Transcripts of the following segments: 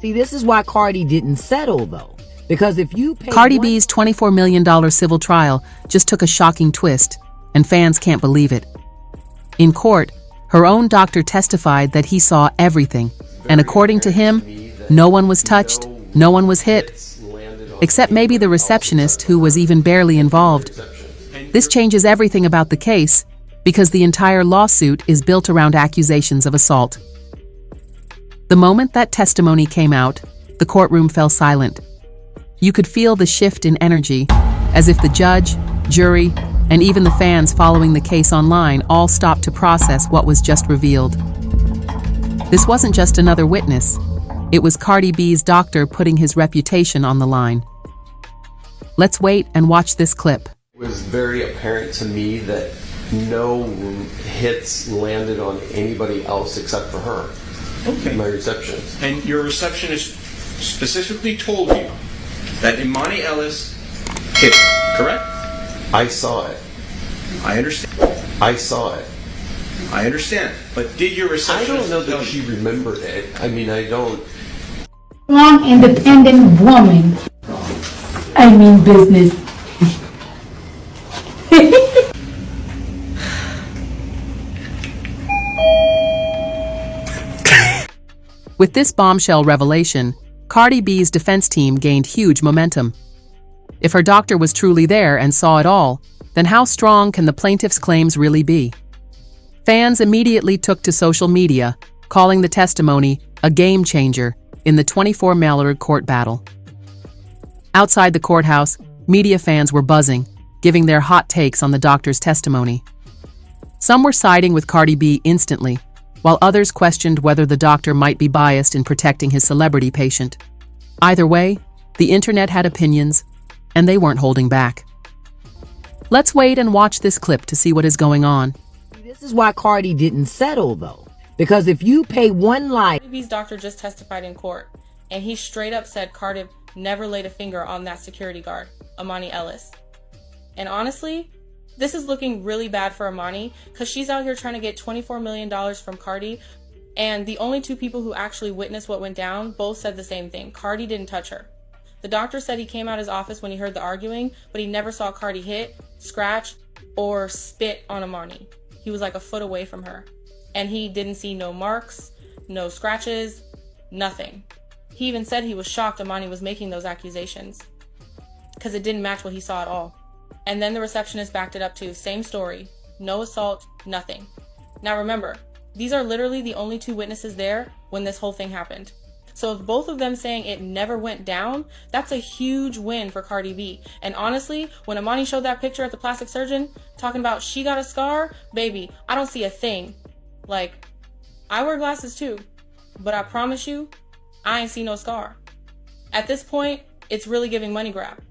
See, this is why Cardi didn't settle, though. Because if you pay Cardi B's $24 million civil trial just took a shocking twist, and fans can't believe it. In court, her own doctor testified that he saw everything, and according to him, no one was touched, no one was hit, except maybe the receptionist who was even barely involved. This changes everything about the case, because the entire lawsuit is built around accusations of assault. The moment that testimony came out, the courtroom fell silent. You could feel the shift in energy, as if the judge, jury, and even the fans following the case online all stopped to process what was just revealed. This wasn't just another witness. It was Cardi B's doctor putting his reputation on the line. Let's wait and watch this clip. It was very apparent to me that no hits landed on anybody else except for her. Okay. My receptionist. And your receptionist specifically told you that Imani Ellis hit her, correct? I saw it. I understand. I saw it. I understand. But did your I receptionist don't know tell that she you? remembered it. I mean, I don't. Strong, independent woman. I mean business. With this bombshell revelation, Cardi B's defense team gained huge momentum. If her doctor was truly there and saw it all, then how strong can the plaintiff's claims really be? Fans immediately took to social media, calling the testimony a game changer in the 24-hour court battle. Outside the courthouse, media fans were buzzing, giving their hot takes on the doctor's testimony. Some were siding with Cardi B instantly, while others questioned whether the doctor might be biased in protecting his celebrity patient. Either way, the internet had opinions, and they weren't holding back. Let's wait and watch this clip to see what is going on. This is why Cardi didn't settle, though. Because if you pay one lie... Cardi B's doctor just testified in court, and he straight up said Cardi never laid a finger on that security guard, Imani Ellis. And honestly, this is looking really bad for Imani, because she's out here trying to get $24 million from Cardi, and the only two people who actually witnessed what went down both said the same thing. Cardi didn't touch her. The doctor said he came out of his office when he heard the arguing, but he never saw Cardi hit, scratch, or spit on Imani. He was like a foot away from her. And he didn't see no marks, no scratches, nothing. He even said he was shocked Imani was making those accusations, because it didn't match what he saw at all. And then the receptionist backed it up too. Same story. No assault, nothing. Now remember, these are literally the only two witnesses there when this whole thing happened. So if both of them saying it never went down, that's a huge win for Cardi B. And honestly, when Imani showed that picture at the plastic surgeon, talking about she got a scar, baby, I don't see a thing. Like, I wear glasses too, but I promise you, I ain't see no scar. At this point, it's really giving money grab.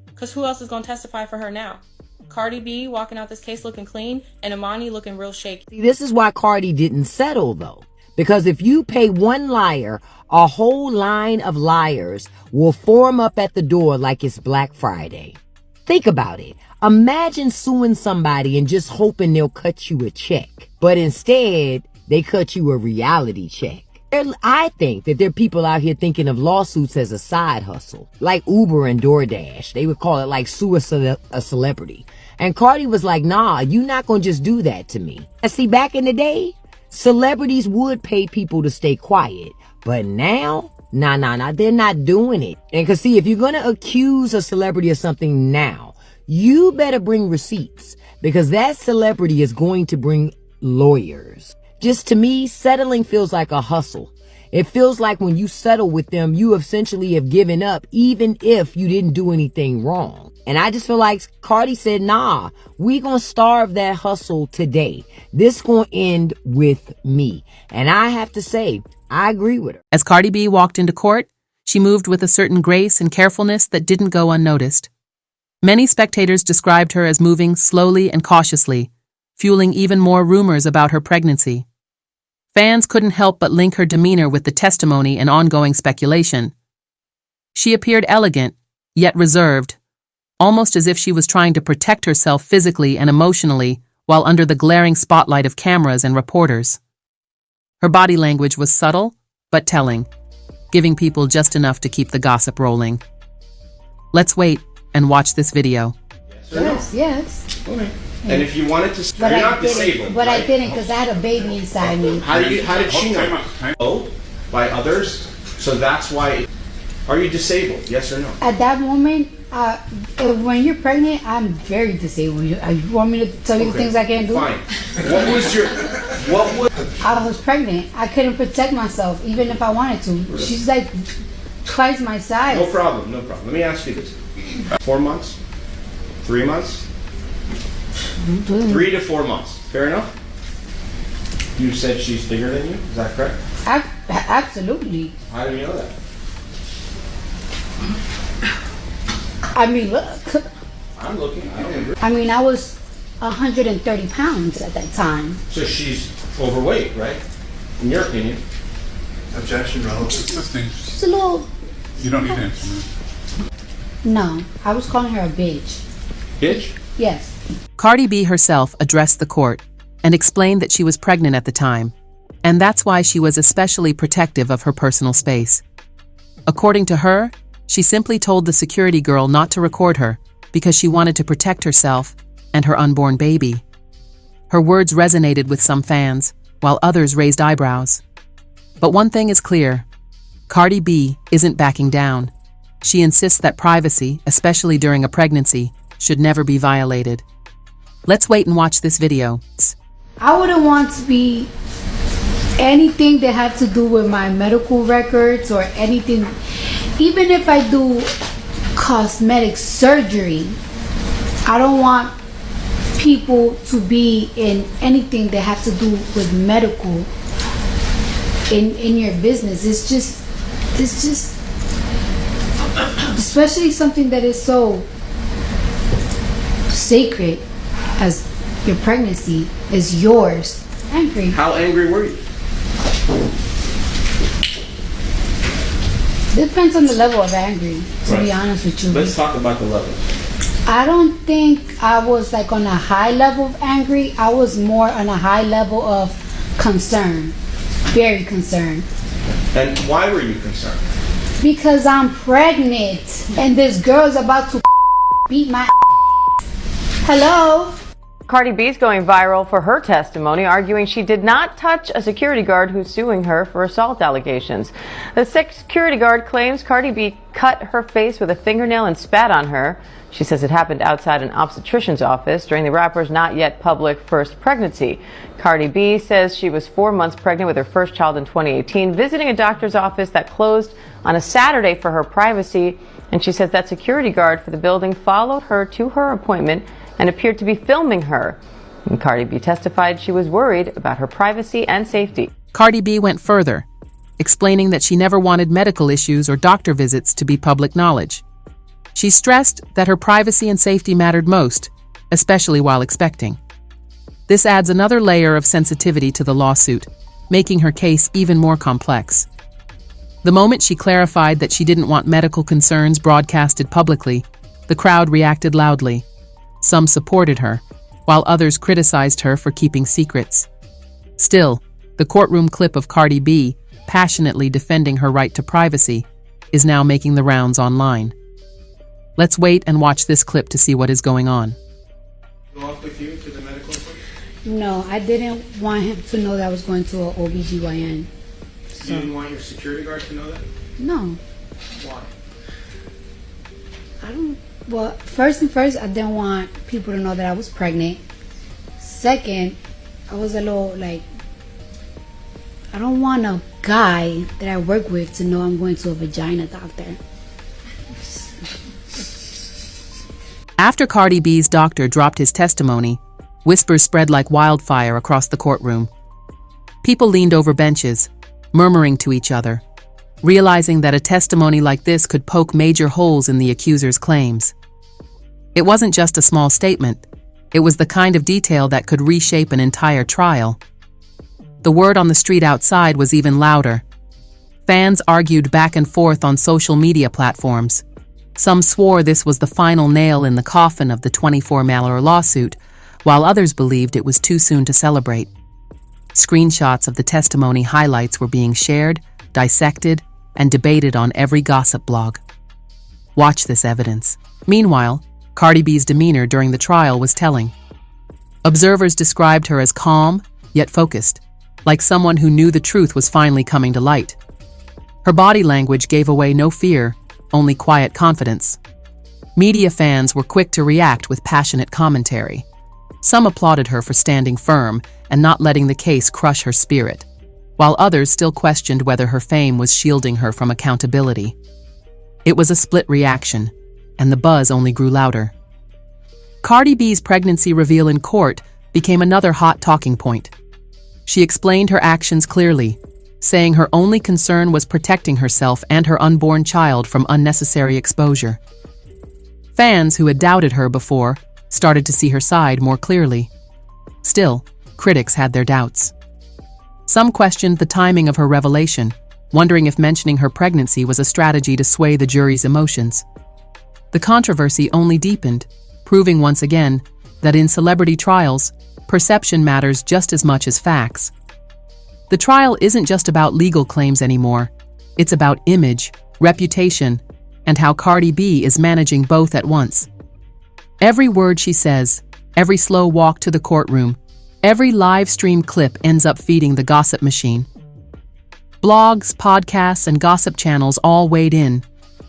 Because who else is going to testify for her now? Cardi B walking out this case looking clean, and Imani looking real shaky. See, this is why Cardi didn't settle, though. Because if you pay one liar, a whole line of liars will form up at the door like it's Black Friday. Think about it. Imagine suing somebody and just hoping they'll cut you a check. But instead, they cut you a reality check. I think that there are people out here thinking of lawsuits as a side hustle, like Uber and DoorDash. They would call it like sue a celebrity. And Cardi was like, nah, you're not going to just do that to me. And see, back in the day, celebrities would pay people to stay quiet. But now, nah, they're not doing it. And cause see, if you're going to accuse a celebrity of something now, you better bring receipts, because that celebrity is going to bring lawyers. Just to me, settling feels like a hustle. It feels like when you settle with them, you essentially have given up, even if you didn't do anything wrong. And I just feel like Cardi said, nah, we gonna starve that hustle today. This gonna end with me. And I have to say, I agree with her. As Cardi B walked into court, she moved with a certain grace and carefulness that didn't go unnoticed. Many spectators described her as moving slowly and cautiously, fueling even more rumors about her pregnancy. Fans couldn't help but link her demeanor with the testimony and ongoing speculation. She appeared elegant, yet reserved, almost as if she was trying to protect herself physically and emotionally while under the glaring spotlight of cameras and reporters. Her body language was subtle, but telling. giving people just enough to keep the gossip rolling. Let's wait and watch this video. Yes. Okay. And if you wanted to, But you're I not didn't. disabled. But right? I didn't because I had a baby inside me. How did she know? Oh, by others. So that's why. Are you disabled? Yes or no? At that moment, when you're pregnant, I'm very disabled. You want me to tell you the things I can't do? Fine. What was? I was pregnant. I couldn't protect myself, even if I wanted to. She's like twice my size. No problem. Let me ask you this: 4 months, 3 months, 3 to 4 months. Fair enough. You said she's bigger than you. Is that correct? Absolutely. How do you know that? I mean, look. I'm looking. I don't agree. I mean, I was 130 pounds at that time. So she's overweight, right? In your opinion. Objection, relevant. She's a little. You don't need to answer me. No, I was calling her a bitch. Bitch? Yes. Cardi B herself addressed the court and explained that she was pregnant at the time, and that's why she was especially protective of her personal space. According to her, she simply told the security girl not to record her because she wanted to protect herself and her unborn baby. Her words resonated with some fans, while others raised eyebrows. But one thing is clear: Cardi B isn't backing down. She insists that privacy, especially during a pregnancy, should never be violated. Let's wait and watch this video. I wouldn't want to be anything that had to do with my medical records or anything. Even if I do cosmetic surgery, I don't want people to be in anything that has to do with medical in your business. It's just especially something that is so sacred as your pregnancy is yours. Angry. How angry were you? Depends on the level of angry, to be honest with you. Let's talk about the level. I don't think I was like on a high level of angry. I was more on a high level of concern. Very concerned. And why were you concerned? Because I'm pregnant and this girl's about to beat my Hello? Cardi B's going viral for her testimony, arguing she did not touch a security guard who's suing her for assault allegations. The security guard claims Cardi B cut her face with a fingernail and spat on her. She says it happened outside an obstetrician's office during the rapper's not yet public first pregnancy. Cardi B says she was 4 months pregnant with her first child in 2018, visiting a doctor's office that closed on a Saturday for her privacy. And she says that security guard for the building followed her to her appointment and appeared to be filming her. And Cardi B testified she was worried about her privacy and safety. Cardi B went further, explaining that she never wanted medical issues or doctor visits to be public knowledge. She stressed that her privacy and safety mattered most, especially while expecting. This adds another layer of sensitivity to the lawsuit, making her case even more complex. The moment she clarified that she didn't want medical concerns broadcasted publicly, the crowd reacted loudly. Some supported her, while others criticized her for keeping secrets. Still, the courtroom clip of Cardi B passionately defending her right to privacy is now making the rounds online. Let's wait and watch this clip to see what is going on. Go off with you to the medical appointment? No, I didn't want him to know that I was going to an OBGYN. You didn't want your security guard to know that? No. Why? Well, first, I didn't want people to know that I was pregnant. Second, I was a little like, I don't want a guy that I work with to know I'm going to a vagina doctor. After Cardi B's doctor dropped his testimony, whispers spread like wildfire across the courtroom. People leaned over benches, murmuring to each other, realizing that a testimony like this could poke major holes in the accuser's claims. It wasn't just a small statement, it was the kind of detail that could reshape an entire trial. The word on the street outside was even louder. Fans argued back and forth on social media platforms. Some swore this was the final nail in the coffin of the 24-Mallor lawsuit, while others believed it was too soon to celebrate. Screenshots of the testimony highlights were being shared, dissected, and debated on every gossip blog. Watch this evidence. Meanwhile, Cardi B's demeanor during the trial was telling. Observers described her as calm, yet focused, like someone who knew the truth was finally coming to light. Her body language gave away no fear, only quiet confidence. Media fans were quick to react with passionate commentary. Some applauded her for standing firm and not letting the case crush her spirit, while others still questioned whether her fame was shielding her from accountability. It was a split reaction, and the buzz only grew louder. Cardi B's pregnancy reveal in court became another hot talking point. She explained her actions clearly, saying her only concern was protecting herself and her unborn child from unnecessary exposure. Fans who had doubted her before started to see her side more clearly. Still, critics had their doubts. Some questioned the timing of her revelation, wondering if mentioning her pregnancy was a strategy to sway the jury's emotions. The controversy only deepened, proving once again that in celebrity trials, perception matters just as much as facts. The trial isn't just about legal claims anymore. It's about image, reputation, and how Cardi B is managing both at once. Every word she says, every slow walk to the courtroom, every live stream clip ends up feeding the gossip machine. Blogs, podcasts, and gossip channels all weighed in.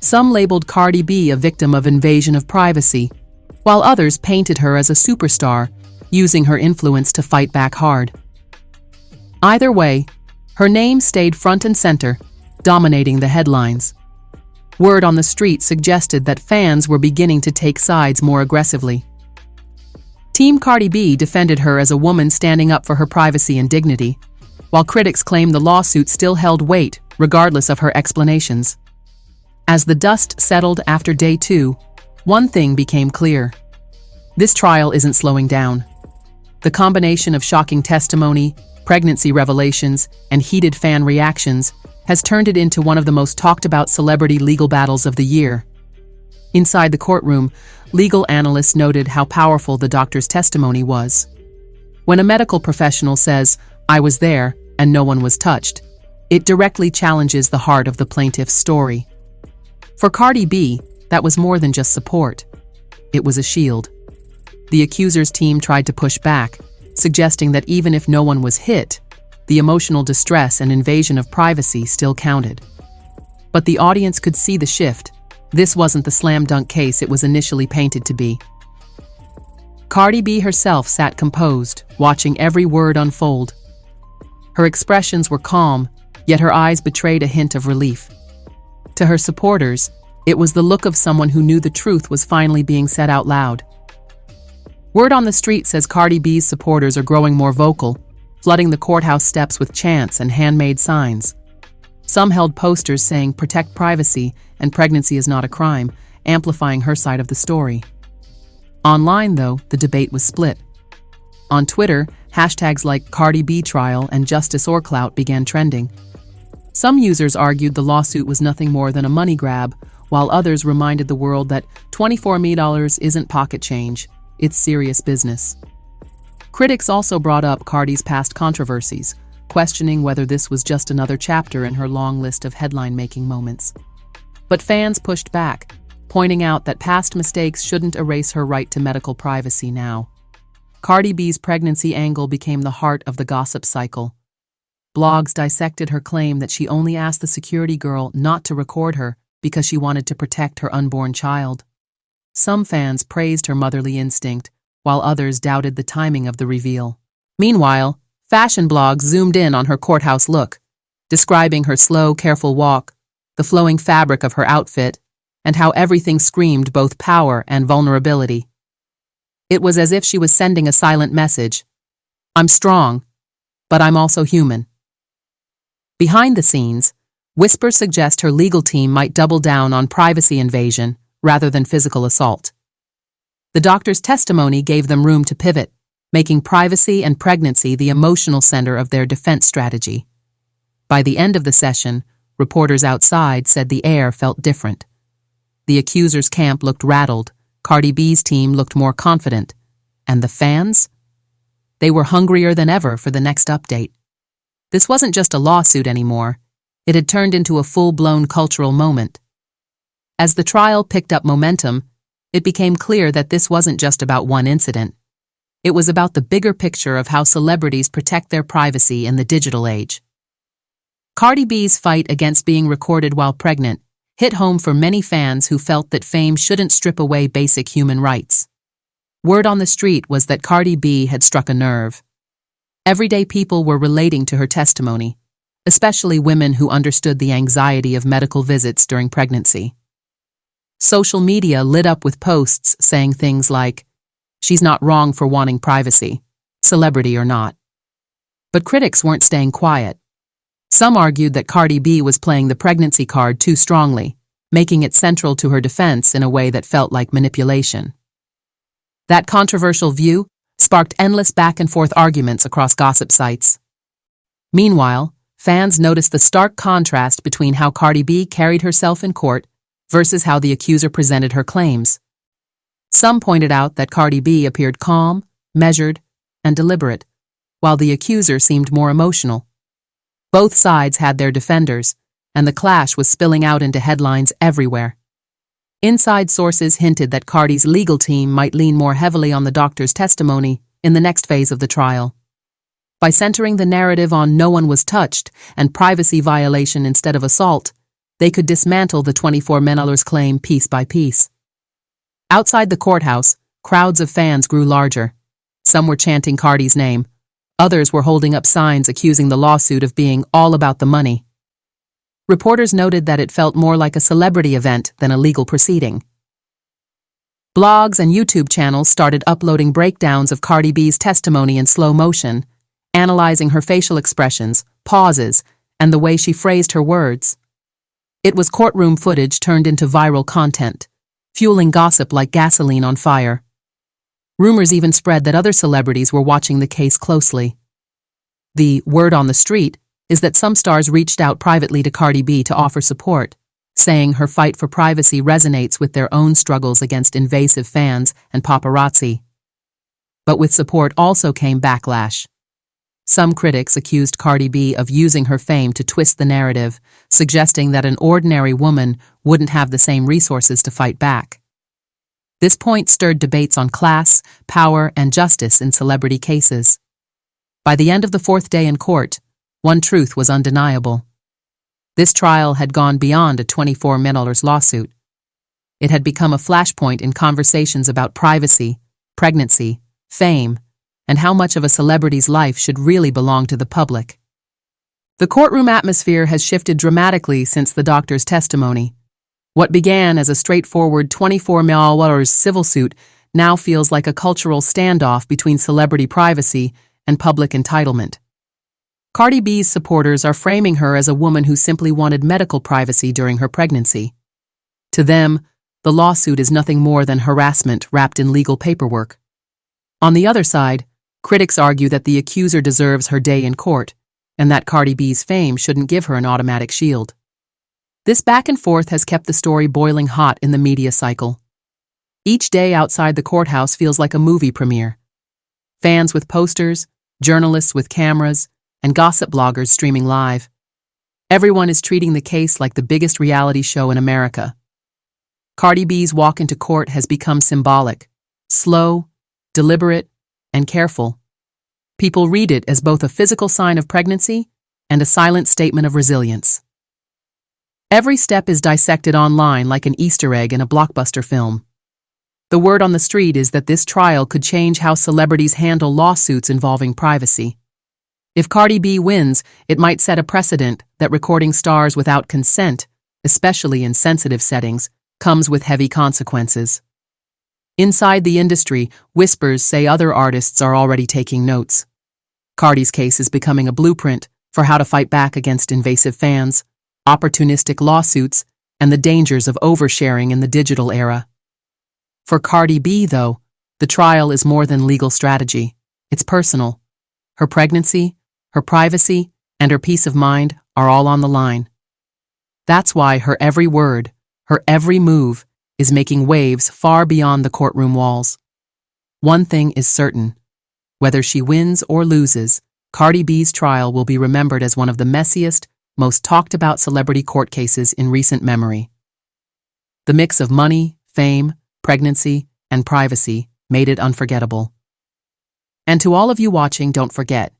Some labeled Cardi B a victim of invasion of privacy, while others painted her as a superstar, using her influence to fight back hard. Either way, her name stayed front and center, dominating the headlines. Word on the street suggested that fans were beginning to take sides more aggressively. Team Cardi B defended her as a woman standing up for her privacy and dignity, while critics claimed the lawsuit still held weight, regardless of her explanations. As the dust settled after day 2, one thing became clear. This trial isn't slowing down. The combination of shocking testimony, pregnancy revelations, and heated fan reactions has turned it into one of the most talked-about celebrity legal battles of the year. Inside the courtroom, legal analysts noted how powerful the doctor's testimony was. When a medical professional says, "I was there, and no one was touched," it directly challenges the heart of the plaintiff's story. For Cardi B, that was more than just support. It was a shield. The accuser's team tried to push back, suggesting that even if no one was hit, the emotional distress and invasion of privacy still counted. But the audience could see the shift. This wasn't the slam dunk case it was initially painted to be. Cardi B herself sat composed, watching every word unfold. Her expressions were calm, yet her eyes betrayed a hint of relief. To her supporters, it was the look of someone who knew the truth was finally being said out loud. Word on the street says Cardi B's supporters are growing more vocal, flooding the courthouse steps with chants and handmade signs. Some held posters saying "Protect privacy" and "Pregnancy is not a crime," amplifying her side of the story. Online, though, the debate was split. On Twitter, hashtags like Cardi B trial and Justice or Clout began trending. Some users argued the lawsuit was nothing more than a money grab, while others reminded the world that $24 million isn't pocket change, it's serious business. Critics also brought up Cardi's past controversies, questioning whether this was just another chapter in her long list of headline-making moments. But fans pushed back, pointing out that past mistakes shouldn't erase her right to medical privacy now. Cardi B's pregnancy angle became the heart of the gossip cycle. Blogs dissected her claim that she only asked the security girl not to record her because she wanted to protect her unborn child. Some fans praised her motherly instinct, while others doubted the timing of the reveal. Meanwhile, fashion blogs zoomed in on her courthouse look, describing her slow, careful walk, the flowing fabric of her outfit, and how everything screamed both power and vulnerability. It was as if she was sending a silent message. I'm strong, but I'm also human. Behind the scenes, whispers suggest her legal team might double down on privacy invasion rather than physical assault. The doctor's testimony gave them room to pivot, making privacy and pregnancy the emotional center of their defense strategy. By the end of the session, reporters outside said the air felt different. The accuser's camp looked rattled, Cardi B's team looked more confident, and the fans? They were hungrier than ever for the next update. This wasn't just a lawsuit anymore. It had turned into a full-blown cultural moment. As the trial picked up momentum, it became clear that this wasn't just about one incident. It was about the bigger picture of how celebrities protect their privacy in the digital age. Cardi B's fight against being recorded while pregnant hit home for many fans who felt that fame shouldn't strip away basic human rights. Word on the street was that Cardi B had struck a nerve. Everyday people were relating to her testimony, especially women who understood the anxiety of medical visits during pregnancy. Social media lit up with posts saying things like, "She's not wrong for wanting privacy, celebrity or not." But critics weren't staying quiet. Some argued that Cardi B was playing the pregnancy card too strongly, making it central to her defense in a way that felt like manipulation. That controversial view sparked endless back-and-forth arguments across gossip sites. Meanwhile, fans noticed the stark contrast between how Cardi B carried herself in court versus how the accuser presented her claims. Some pointed out that Cardi B appeared calm, measured, and deliberate, while the accuser seemed more emotional. Both sides had their defenders, and the clash was spilling out into headlines everywhere. Inside sources hinted that Cardi's legal team might lean more heavily on the doctor's testimony in the next phase of the trial. By centering the narrative on no one was touched and privacy violation instead of assault, they could dismantle the 24-hours claim piece by piece. Outside the courthouse, crowds of fans grew larger. Some were chanting Cardi's name. Others were holding up signs accusing the lawsuit of being all about the money. Reporters noted that it felt more like a celebrity event than a legal proceeding. Blogs and YouTube channels started uploading breakdowns of Cardi B's testimony in slow motion, analyzing her facial expressions, pauses, and the way she phrased her words. It was courtroom footage turned into viral content, fueling gossip like gasoline on fire. Rumors even spread that other celebrities were watching the case closely. The word on the street is that some stars reached out privately to Cardi B to offer support, saying her fight for privacy resonates with their own struggles against invasive fans and paparazzi. But with support also came backlash. Some critics accused Cardi B of using her fame to twist the narrative, suggesting that an ordinary woman wouldn't have the same resources to fight back. This point stirred debates on class, power, and justice in celebrity cases. By the end of the fourth day in court, one truth was undeniable. This trial had gone beyond a 24-hours lawsuit. It had become a flashpoint in conversations about privacy, pregnancy, fame, and how much of a celebrity's life should really belong to the public. The courtroom atmosphere has shifted dramatically since the doctor's testimony. What began as a straightforward 24-hours civil suit now feels like a cultural standoff between celebrity privacy and public entitlement. Cardi B's supporters are framing her as a woman who simply wanted medical privacy during her pregnancy. To them, the lawsuit is nothing more than harassment wrapped in legal paperwork. On the other side, critics argue that the accuser deserves her day in court, and that Cardi B's fame shouldn't give her an automatic shield. This back and forth has kept the story boiling hot in the media cycle. Each day outside the courthouse feels like a movie premiere. Fans with posters, journalists with cameras, and gossip bloggers streaming live. Everyone is treating the case like the biggest reality show in America. Cardi B's walk into court has become symbolic, slow, deliberate, and careful. People read it as both a physical sign of pregnancy and a silent statement of resilience. Every step is dissected online like an Easter egg in a blockbuster film. The word on the street is that this trial could change how celebrities handle lawsuits involving privacy. If Cardi B wins, it might set a precedent that recording stars without consent, especially in sensitive settings, comes with heavy consequences. Inside the industry, whispers say other artists are already taking notes. Cardi's case is becoming a blueprint for how to fight back against invasive fans, opportunistic lawsuits, and the dangers of oversharing in the digital era. For Cardi B, though, the trial is more than legal strategy. It's personal. Her pregnancy, her privacy, and her peace of mind are all on the line. That's why her every word, her every move, is making waves far beyond the courtroom walls. One thing is certain. Whether she wins or loses, Cardi B's trial will be remembered as one of the messiest, most talked about celebrity court cases in recent memory. The mix of money, fame, pregnancy, and privacy made it unforgettable. And to all of you watching, don't forget,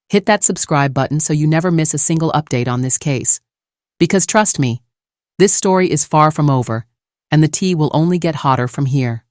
hit that subscribe button so you never miss a single update on this case. Because trust me, this story is far from over, and the tea will only get hotter from here.